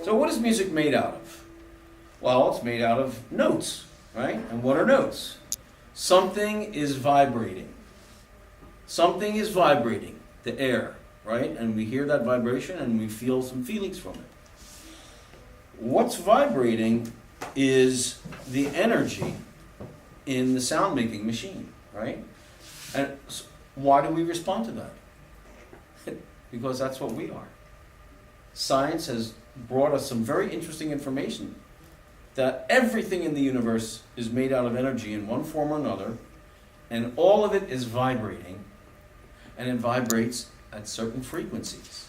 So what is music made out of? Well, it's made out of notes, right? And what are notes? Something is vibrating. Something is vibrating, the air, right? And we hear that vibration and we feel some feelings from it. What's vibrating is the energy in the sound making machine, right? And why do we respond to that? Because that's what we are. Science has brought us some very interesting information that everything in the universe is made out of energy in one form or another, and all of it is vibrating, and it vibrates at certain frequencies.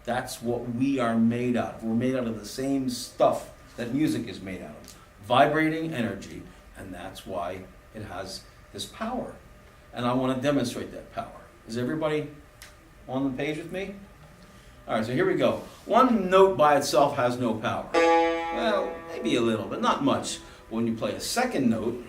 That's what we are made out of. We're made out of the same stuff that music is made out of. Vibrating energy, and that's why it has this power. And I want to demonstrate that power. Is everybody on the page with me? All right, so here we go. One note by itself has no power. Well, maybe a little, but not much. When you play a second note,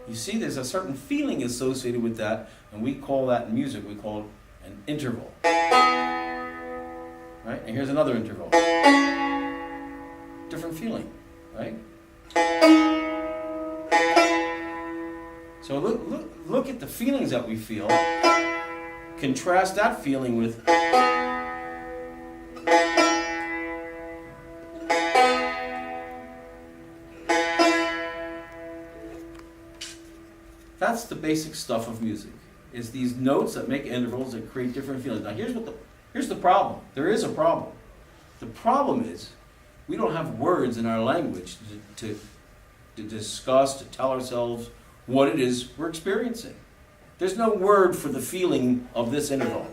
you see there's a certain feeling associated with that, and we call that in music, we call it an interval. Right? And here's another interval. Different feeling, right? So look at the feelings that we feel. Contrast that feeling with that's the basic stuff of music. Is these notes that make intervals that create different feelings. Now here's the problem. There is a problem. The problem is we don't have words in our language to discuss, to tell ourselves what it is we're experiencing. There's no word for the feeling of this interval.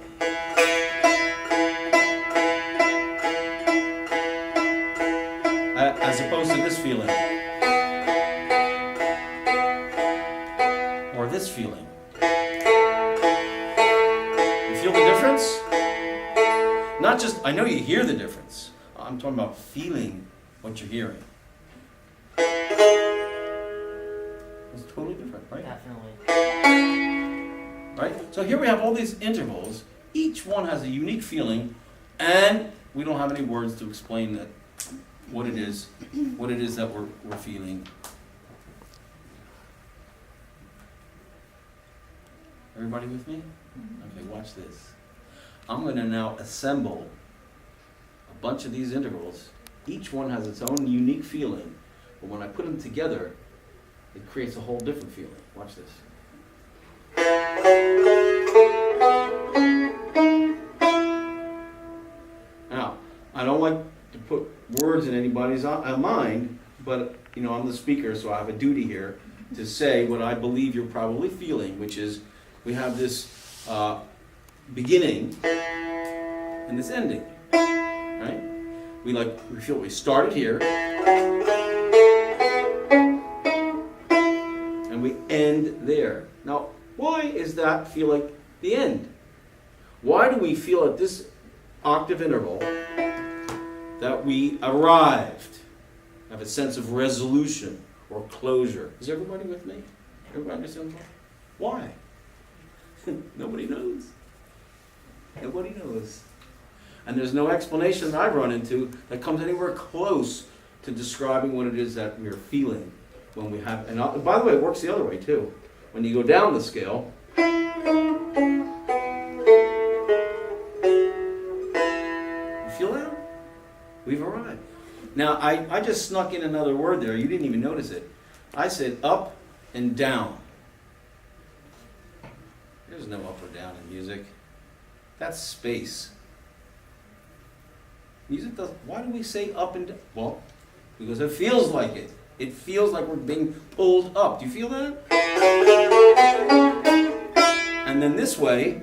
As opposed to this feeling. Or this feeling. You feel the difference? Not just, I know you hear the difference. I'm talking about feeling what you're hearing. It's totally different, right? Definitely. Right? So here we have all these intervals. Each one has a unique feeling, and we don't have any words to explain that what it is that we're feeling. Everybody with me? Okay, watch this. I'm going to now assemble a bunch of these intervals. Each one has its own unique feeling, but when I put them together, it creates a whole different feeling. Watch this. Now, I don't like to put words in anybody's mind, but I'm the speaker, so I have a duty here to say what I believe you're probably feeling, which is we have this beginning and this ending, right? We feel we started here and we end there. Now, why is that feel like the end? Why do we feel at this octave interval that we arrived, have a sense of resolution or closure? Is everybody with me? Everybody understand why? Nobody knows. Nobody knows. And there's no explanation that I've run into that comes anywhere close to describing what it is that we're feeling when we have, and by the way, it works the other way too. When you go down the scale, you feel that? We've arrived. Now, I just snuck in another word there. You didn't even notice it. I said up and down. There's no up or down in music. That's space. Music does. Why do we say up and down? Well, because it feels like it. It feels like we're being pulled up. Do you feel that? And then this way.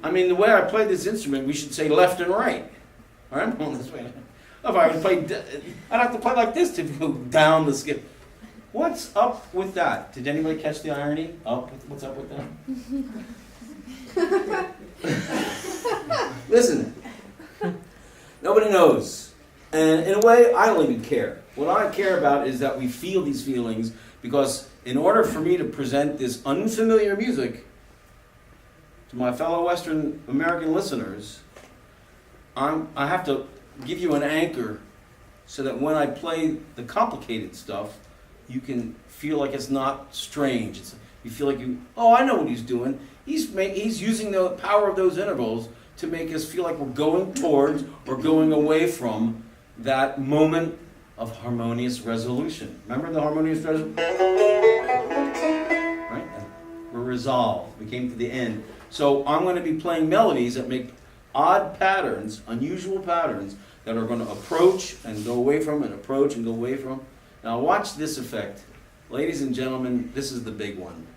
I mean, the way I play this instrument, we should say left and right. All right, I'm going this way. If I would play, I'd have to play like this to go down the scale. What's up with that? Did anybody catch the irony? What's up with that? Listen, nobody knows. And in a way, I don't even care. What I care about is that we feel these feelings, because in order for me to present this unfamiliar music to my fellow Western American listeners, I have to give you an anchor so that when I play the complicated stuff, you can feel like it's not strange. You feel like oh, I know what he's doing. He's using the power of those intervals to make us feel like we're going towards or going away from that moment of harmonious resolution. Remember the harmonious resolution? Right? We're resolved. We came to the end. So I'm going to be playing melodies that make odd patterns, unusual patterns, that are going to approach and go away from and approach and go away from. Now watch this effect. Ladies and gentlemen, this is the big one.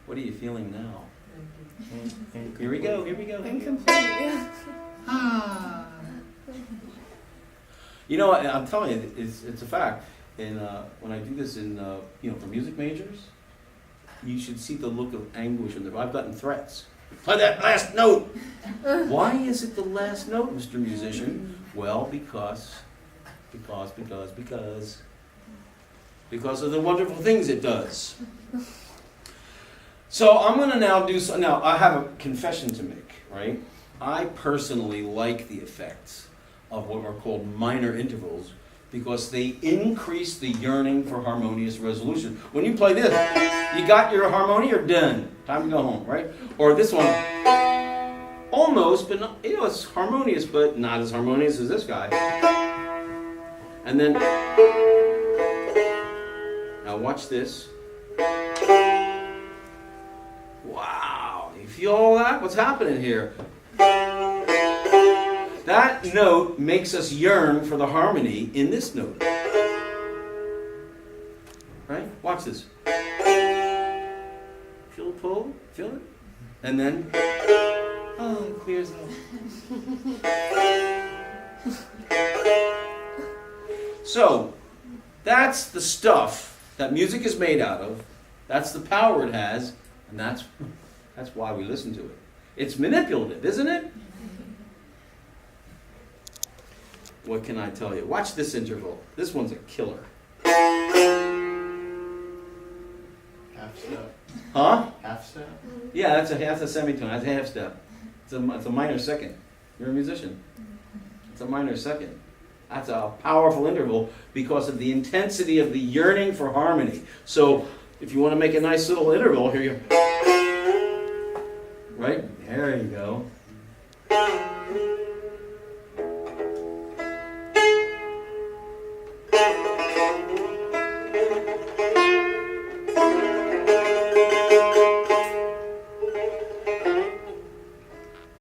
What are you feeling now? Here we go, here we go. You know, I'm telling you, it's a fact. And when I do this in, for music majors, you should see the look of anguish in their. I've gotten threats. Play that last note. Why is it the last note, Mr. Musician? Well, because of the wonderful things it does. So I'm going to now do so. Now I have a confession to make, right? I personally like the effects of what are called minor intervals because they increase the yearning for harmonious resolution. When you play this, you got your harmony, you're done. Time to go home, right? Or this one, almost, but not, it's harmonious, but not as harmonious as this guy. And then, now watch this. Wow, you feel all that? What's happening here? That note makes us yearn for the harmony in this note. Right? Watch this. Feel the pull? Feel it? And then, oh, it clears up. So, that's the stuff that music is made out of. That's the power it has. And that's why we listen to it. It's manipulative, isn't it? What can I tell you? Watch this interval. This one's a killer. Half step. Huh? Half step? Yeah, that's a semitone. That's a half step. It's a minor second. You're a musician. It's a minor second. That's a powerful interval because of the intensity of the yearning for harmony. So, if you want to make a nice little interval, here you go. Right? There you go.